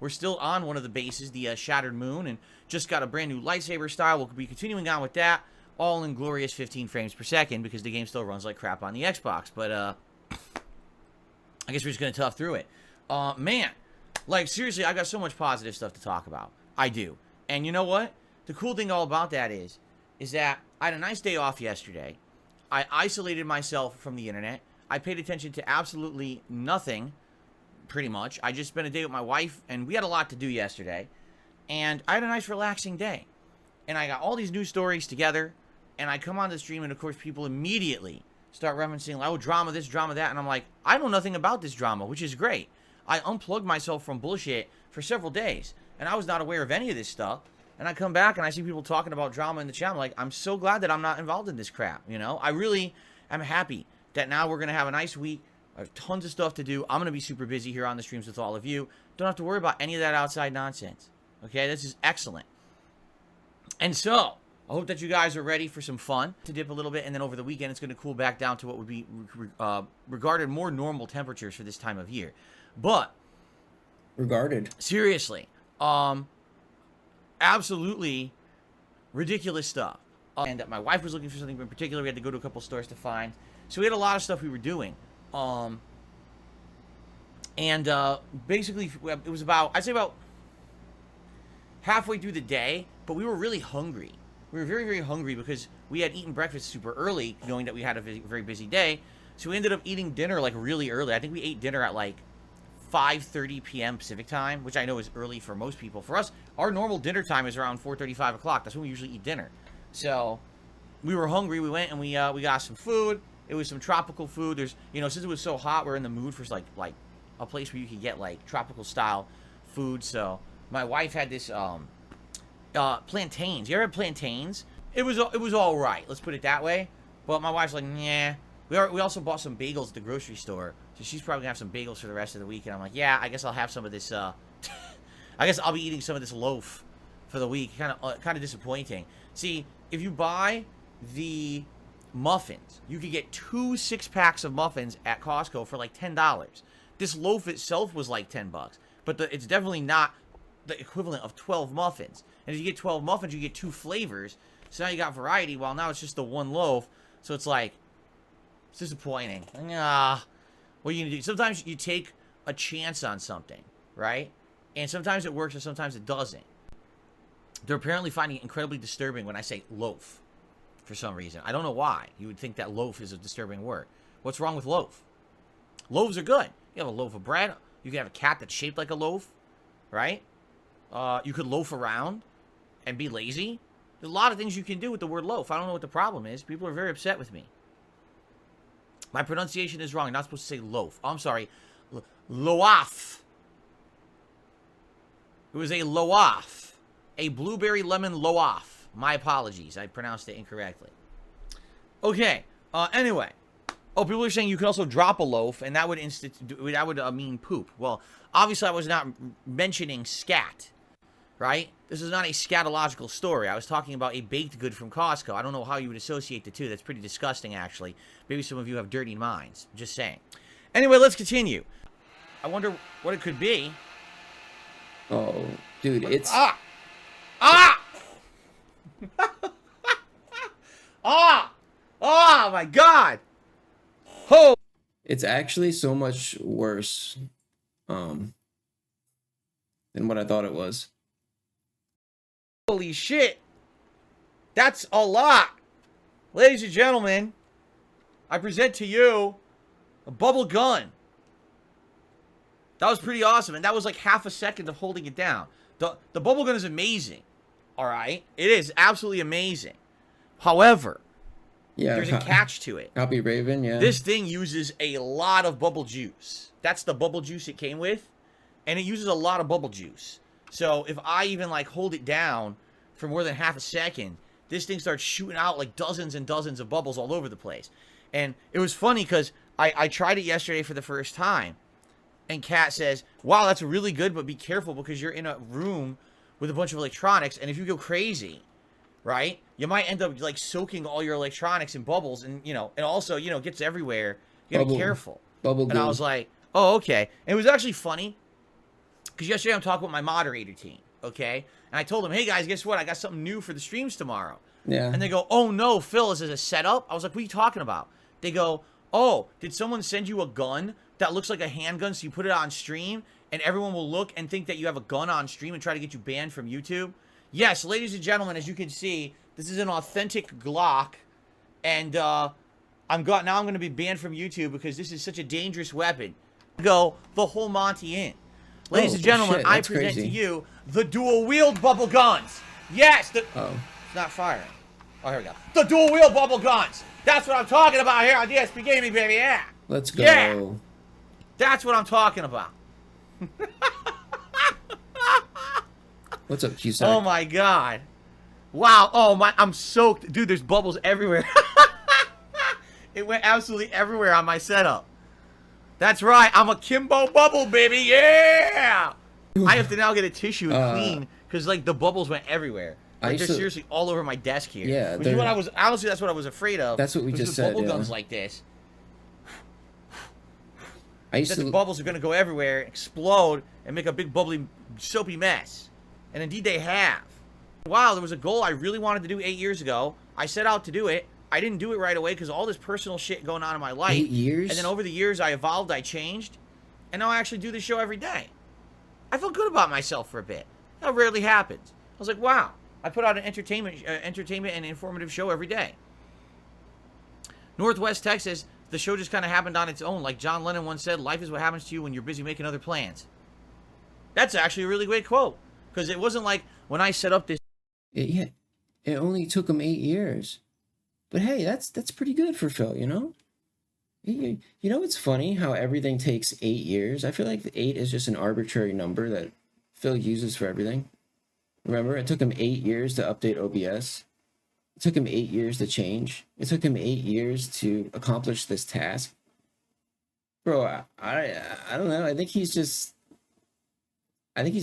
We're still on one of the bases, the Shattered Moon, and just got a brand new lightsaber style. We'll be continuing on with that, all in glorious 15 frames per second, because the game still runs like crap on the Xbox. But I guess we're just going to tough through it. Man, like, seriously, I got so much positive stuff to talk about. I do. And you know what? The cool thing all about that is that I had a nice day off yesterday. I isolated myself from the internet. I paid attention to absolutely nothing, pretty much. I just spent a day with my wife, and we had a lot to do yesterday. And I had a nice, relaxing day. And I got all these news stories together, and I come on the stream, and of course, people immediately start referencing, oh, drama this, drama that. And I'm like, I know nothing about this drama, which is great. I unplugged myself from bullshit for several days, and I was not aware of any of this stuff. And I come back and I see people talking about drama in the chat. I'm like, I'm so glad that I'm not involved in this crap, you know? I really am happy that now we're going to have a nice week. I have tons of stuff to do. I'm going to be super busy here on the streams with all of you. Don't have to worry about any of that outside nonsense. Okay, this is excellent. And so, I hope that you guys are ready for some fun to dip a little bit. And then over the weekend, it's going to cool back down to what would be regarded more normal temperatures for this time of year. But, seriously, absolutely ridiculous stuff. And that my wife was looking for something in particular. We had to go to a couple stores to find. So we had a lot of stuff we were doing. Basically, it was about, I'd say about halfway through the day, but we were really hungry. We were very, very hungry because we had eaten breakfast super early, knowing that we had a very busy day. So we ended up eating dinner like really early. I think we ate dinner at like 5:30 p.m. Pacific time, which I know is early for most people. For us, our normal dinner time is around 4:30, 5 o'clock. That's when we usually eat dinner. So we were hungry. We went and we got some food. It was some tropical food. There's, you know, since it was so hot, we're in the mood for like a place where you could get like tropical style food. So my wife had this plantains. You ever had plantains? It was all right. Let's put it that way. But my wife's like, nah. We also bought some bagels at the grocery store. So she's probably gonna have some bagels for the rest of the week. And I'm like, yeah, I guess I'll have some of this. I guess I'll be eating some of this loaf for the week. Kind of disappointing. See, if you buy the muffins, you could get 2 6-packs of muffins at Costco for like $10. This loaf itself was like $10, but it's definitely not the equivalent of 12 muffins. And if you get 12 muffins, you get 2 flavors. So now you got variety. While now it's just the one loaf. So it's like, it's disappointing. What are you gonna do? Sometimes you take a chance on something, right? And sometimes it works and sometimes it doesn't. They're apparently finding it incredibly disturbing when I say loaf for some reason. I don't know why. You would think that loaf is a disturbing word. What's wrong with loaf? Loaves are good. You have a loaf of bread. You can have a cat that's shaped like a loaf, right? You could loaf around and be lazy. There's a lot of things you can do with the word loaf. I don't know what the problem is. People are very upset with me. My pronunciation is wrong. You're not supposed to say loaf. Oh, I'm sorry. Loaf. It was a loaf. A blueberry lemon loaf. My apologies. I pronounced it incorrectly. Okay. Anyway. Oh, people are saying you could also drop a loaf, and that would mean poop. Well, obviously I was not mentioning scat, right? This is not a scatological story. I was talking about a baked good from Costco. I don't know how you would associate the two. That's pretty disgusting, actually. Maybe some of you have dirty minds. Just saying. Anyway, let's continue. I wonder what it could be. Oh, dude, it's... Oh, my God! Oh! It's actually so much worse than what I thought it was. Holy shit! That's a lot! Ladies and gentlemen, I present to you a bubble gun. That was pretty awesome, and that was like half a second of holding it down. The bubble gun is amazing. Alright? It is absolutely amazing. However, yeah, there's a catch to it. Copy Raven, yeah. This thing uses a lot of bubble juice. That's the bubble juice it came with. And it uses a lot of bubble juice. So if I even like hold it down for more than half a second, this thing starts shooting out like dozens and dozens of bubbles all over the place. And it was funny because I tried it yesterday for the first time. And Kat says, wow, that's really good, but be careful because you're in a room with a bunch of electronics. And if you go crazy, right, you might end up like soaking all your electronics in bubbles. And, you know, it also, you know, gets everywhere. You gotta be careful. Bubble and I was like, oh, okay. And it was actually funny Because yesterday I'm talking with my moderator team, okay? And I told them, hey guys, guess what? I got something new for the streams tomorrow. Yeah. And they go, oh no, Phil, is this a setup? I was like, what are you talking about? They go, oh, did someone send you a gun that looks like a handgun so you put it on stream and everyone will look and think that you have a gun on stream and try to get you banned from YouTube? Yes, ladies and gentlemen, as you can see, this is an authentic Glock. And now I'm going to be banned from YouTube because this is such a dangerous weapon. Go the whole Monty in. Ladies and gentlemen, I present to you the dual-wield bubble guns. Yes, it's not firing. Oh, here we go. The dual-wield bubble guns. That's what I'm talking about here on DSP Gaming, baby. Yeah. Let's go. Yeah. That's what I'm talking about. What's up, Cusack? Oh my God. Wow. Oh my, I'm soaked. Dude, there's bubbles everywhere. It went absolutely everywhere on my setup. That's right. I'm Akimbo bubble, baby. Yeah. I have to now get a tissue and clean because like the bubbles went everywhere. Like, they're seriously all over my desk here. Yeah. Which is what I was, honestly, that's what I was afraid of. That's what we just said. Bubble guns like this. The bubbles are going to go everywhere, explode, and make a big bubbly, soapy mess. And indeed they have. Wow, there was a goal I really wanted to do 8 years ago. I set out to do it. I didn't do it right away because all this personal shit going on in my life. 8 years? And then over the years, I evolved, I changed. And now I actually do this show every day. I felt good about myself for a bit. That rarely happens. I was like, wow. I put out an entertainment and informative show every day. Northwest Texas, the show just kind of happened on its own. Like John Lennon once said, life is what happens to you when you're busy making other plans. That's actually a really great quote. Because it wasn't like when I set up this. It only took him 8 years. But hey, that's pretty good for Phil, you know? You know, it's funny how everything takes 8 years. I feel like the 8 is just an arbitrary number that Phil uses for everything. Remember, it took him 8 years to update OBS. It took him 8 years to change. It took him 8 years to accomplish this task. Bro, I don't know. I think he's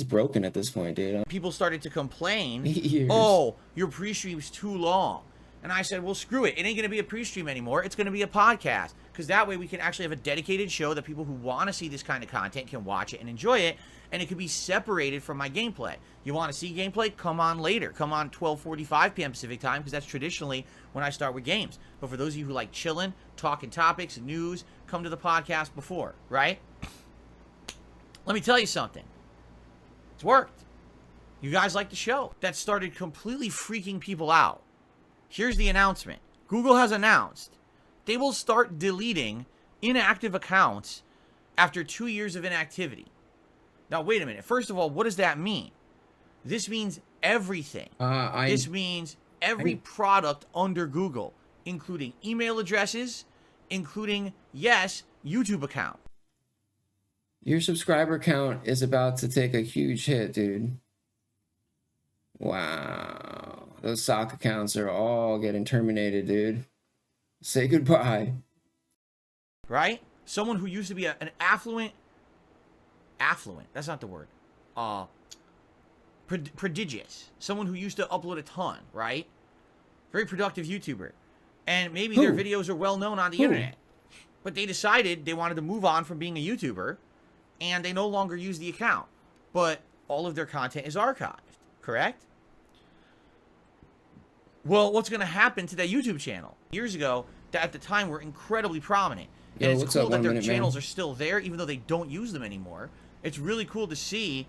broken at this point, dude. People started to complain, 8 years. Oh, your pre-stream's too long. And I said, well, screw it. It ain't going to be a pre-stream anymore. It's going to be a podcast. Because that way we can actually have a dedicated show that people who want to see this kind of content can watch it and enjoy it. And it can be separated from my gameplay. You want to see gameplay? Come on later. Come on 12:45 p.m. Pacific time, because that's traditionally when I start with games. But for those of you who like chilling, talking topics, news, come to the podcast before, right? Let me tell you something. It's worked. You guys like the show. That started completely freaking people out. Here's the announcement. Google has announced they will start deleting inactive accounts after 2 years of inactivity. Now, wait a minute. First of all, what does that mean? This means everything. This means every product under Google, including email addresses, including, yes, YouTube account. Your subscriber count is about to take a huge hit, dude. Wow. Those sock accounts are all getting terminated, dude. Say goodbye. Right? Someone who used to be an affluent, that's not the word. Prodigious. Someone who used to upload a ton, right? Very productive YouTuber. And maybe their videos are well known on the internet. But they decided they wanted to move on from being a YouTuber, and they no longer use the account. But all of their content is archived, correct? Well, what's going to happen to that YouTube channel? Years ago, that at the time were incredibly prominent. And it's cool that their channels are still there, even though they don't use them anymore. It's really cool to see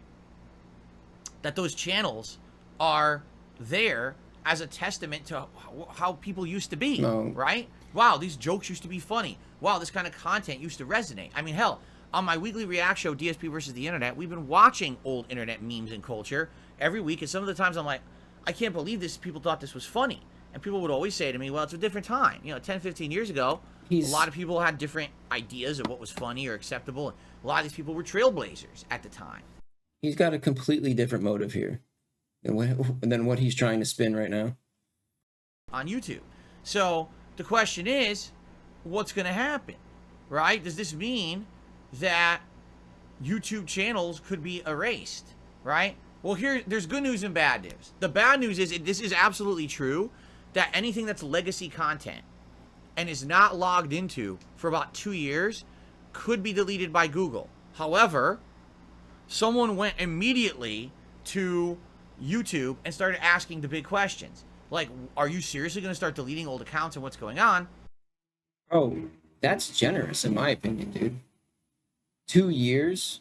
that those channels are there as a testament to how people used to be, right? Wow, these jokes used to be funny. Wow, this kind of content used to resonate. I mean, hell, on my weekly react show, DSP versus the Internet, we've been watching old internet memes and culture every week, and some of the times I'm like, I can't believe this. People thought this was funny. And people would always say to me, well, it's a different time. You know, 10, 15 years ago, a lot of people had different ideas of what was funny or acceptable. And a lot of these people were trailblazers at the time. He's got a completely different motive here than what he's trying to spin right now. On YouTube. So the question is, what's going to happen, right? Does this mean that YouTube channels could be erased, right? Well, there's good news and bad news. The bad news is this is absolutely true, that anything that's legacy content and is not logged into for about 2 years could be deleted by Google. However, someone went immediately to YouTube and started asking the big questions. Like, are you seriously going to start deleting old accounts and what's going on? Oh, that's generous in my opinion, dude. 2 years?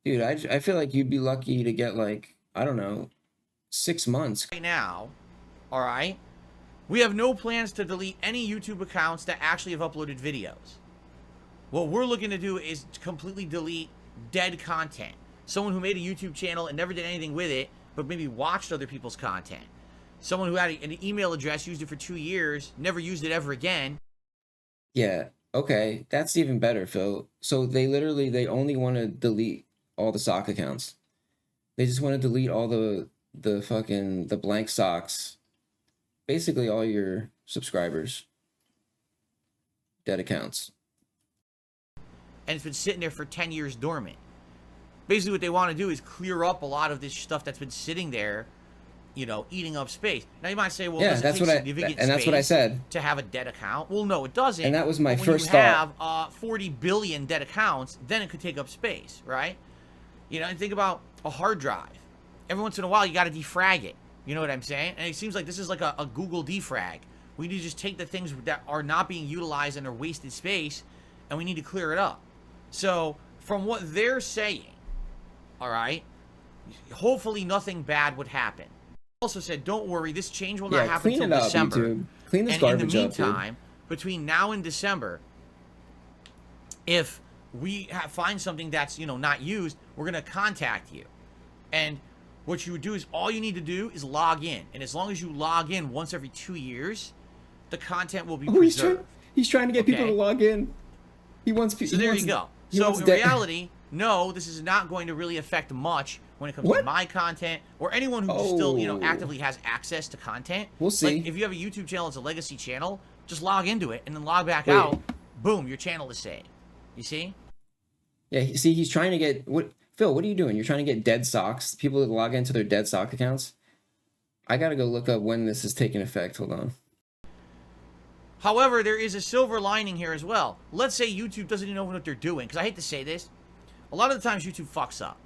Dude, I feel like you'd be lucky to get like, I don't know, 6 months. Right now, all right, we have no plans to delete any YouTube accounts that actually have uploaded videos. What we're looking to do is completely delete dead content. Someone who made a YouTube channel and never did anything with it, but maybe watched other people's content. Someone who had an email address, used it for 2 years, never used it ever again. Yeah, okay, that's even better, Phil. So they only want to delete all the sock accounts. They just want to delete all the blank socks. Basically all your subscribers. Dead accounts. And it's been sitting there for 10 years dormant. Basically what they want to do is clear up a lot of this stuff that's been sitting there, you know, eating up space. Now you might say, well, yeah, does it take significant space that's what I said. To have a dead account? Well, no, it doesn't. And that was my but first thought. thought. When you have 40 billion dead accounts, then it could take up space, right? You know, and think about a hard drive. Every once in a while, you got to defrag it. You know what I'm saying? And it seems like this is like a Google defrag. We need to just take the things that are not being utilized and are wasted space, and we need to clear it up. So, from what they're saying, all right, hopefully nothing bad would happen. Also said, don't worry, this change will not happen until December. YouTube. Clean this and garbage in the up, meantime, between now and December, if we find something that's, you know, not used, we're going to contact you. And what you would do is, all you need to do is log in. And as long as you log in once every 2 years, the content will be preserved. He's trying to get people to log in. He wants people. So there you go. So in reality, no, this is not going to really affect much when it comes to my content or anyone who still, you know, actively has access to content. We'll see. Like, if you have a YouTube channel that's a legacy channel, just log into it and then log back out. Boom, your channel is saved. You see? Yeah, see, he's trying to get... Phil, what are you doing? You're trying to get dead socks? People that log into their dead sock accounts? I gotta go look up when this is taking effect. Hold on. However, there is a silver lining here as well. Let's say YouTube doesn't even know what they're doing, because I hate to say this. A lot of the times YouTube fucks up.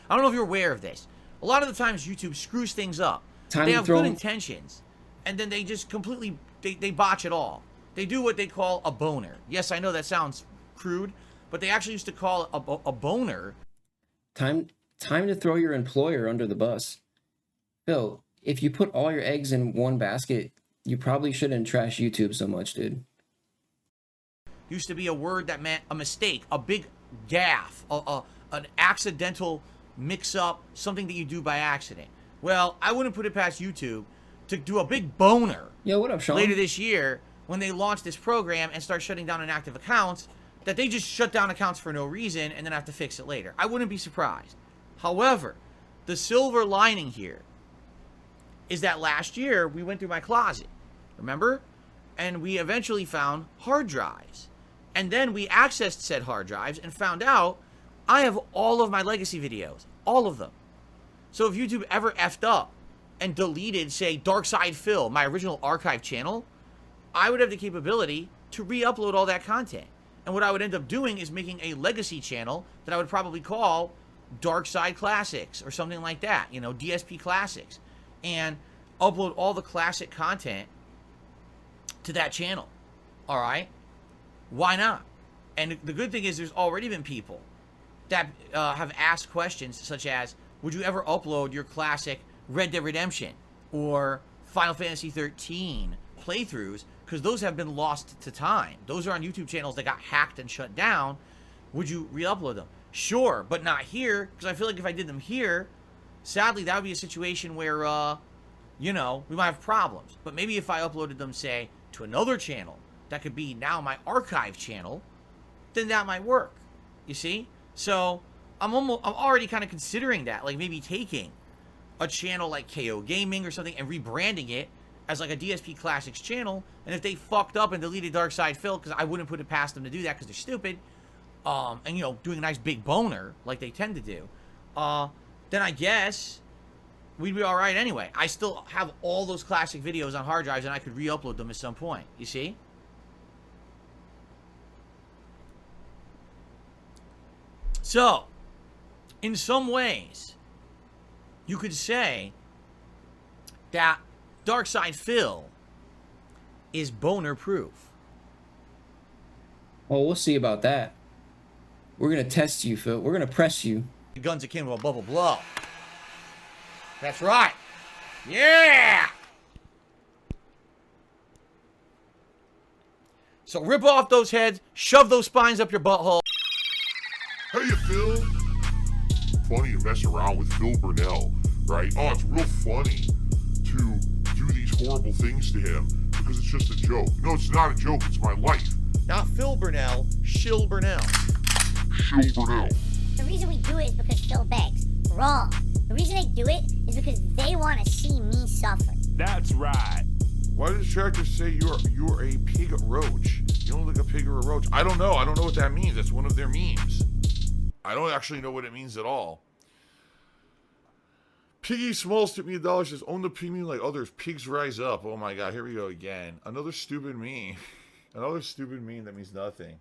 I don't know if you're aware of this. A lot of the times YouTube screws things up. They have good intentions, and then they just completely, they botch it all. They do what they call a boner. Yes, I know that sounds crude, but they actually used to call it a boner. Time to throw your employer under the bus. Phil, if you put all your eggs in one basket, you probably shouldn't trash YouTube so much, dude. Used to be a word that meant a mistake, a big gaffe, an accidental mix-up, something that you do by accident. Well, I wouldn't put it past YouTube to do a big boner. Yo, what up, Sean? Later this year, when they launch this program and start shutting down inactive accounts, that they just shut down accounts for no reason and then have to fix it later. I wouldn't be surprised. However, the silver lining here is that last year we went through my closet, remember? And we eventually found hard drives. And then we accessed said hard drives and found out I have all of my legacy videos. All of them. So if YouTube ever effed up and deleted, say, darksydephil, my original archive channel, I would have the capability to re-upload all that content. And what I would end up doing is making a legacy channel that I would probably call Dark Side Classics or something like that, you know, DSP Classics, and upload all the classic content to that channel. All right? Why not? And the good thing is there's already been people that have asked questions such as, would you ever upload your classic Red Dead Redemption or Final Fantasy 13 playthroughs? Because those have been lost to time. Those are on YouTube channels that got hacked and shut down. Would you re-upload them? Sure, but not here, because I feel like if I did them here, sadly, that would be a situation where, you know, we might have problems. But maybe if I uploaded them, say, to another channel, that could be now my archive channel, then that might work. You see? So, I'm already kind of considering that, like maybe taking a channel like KO Gaming or something and rebranding it as like a DSP Classics channel, and if they fucked up and deleted darksydephil, because I wouldn't put it past them to do that because they're stupid, and, you know, doing a nice big boner like they tend to do, then I guess we'd be all right anyway. I still have all those classic videos on hard drives, and I could re-upload them at some point. You see? So, in some ways, you could say that darksydephil is boner proof. Oh, we'll see about that. We're gonna test you, Phil. We're gonna press you. The guns Akimbo, blah, blah, blah. That's right. Yeah! So rip off those heads, shove those spines up your butthole. Hey, Phil. Funny to mess around with Phil Burnell, right? Oh, it's real funny to do these horrible things to him because it's just a joke. No, it's not a joke. It's my life. Not Phil Burnell, Shill Burnell. Shill Burnell. The reason we do it is because Phil begs. Wrong. The reason they do it is because they want to see me suffer. That's right. Why did the tractor say you're a pig roach? You don't look like a pig or a roach. I don't know. I don't know what that means. That's one of their memes. I don't actually know what it means at all. Piggy Smalls took me $1. Says, own the pig meme like others. Pigs rise up. Oh my god, here we go again. Another stupid meme. Another stupid meme that means nothing.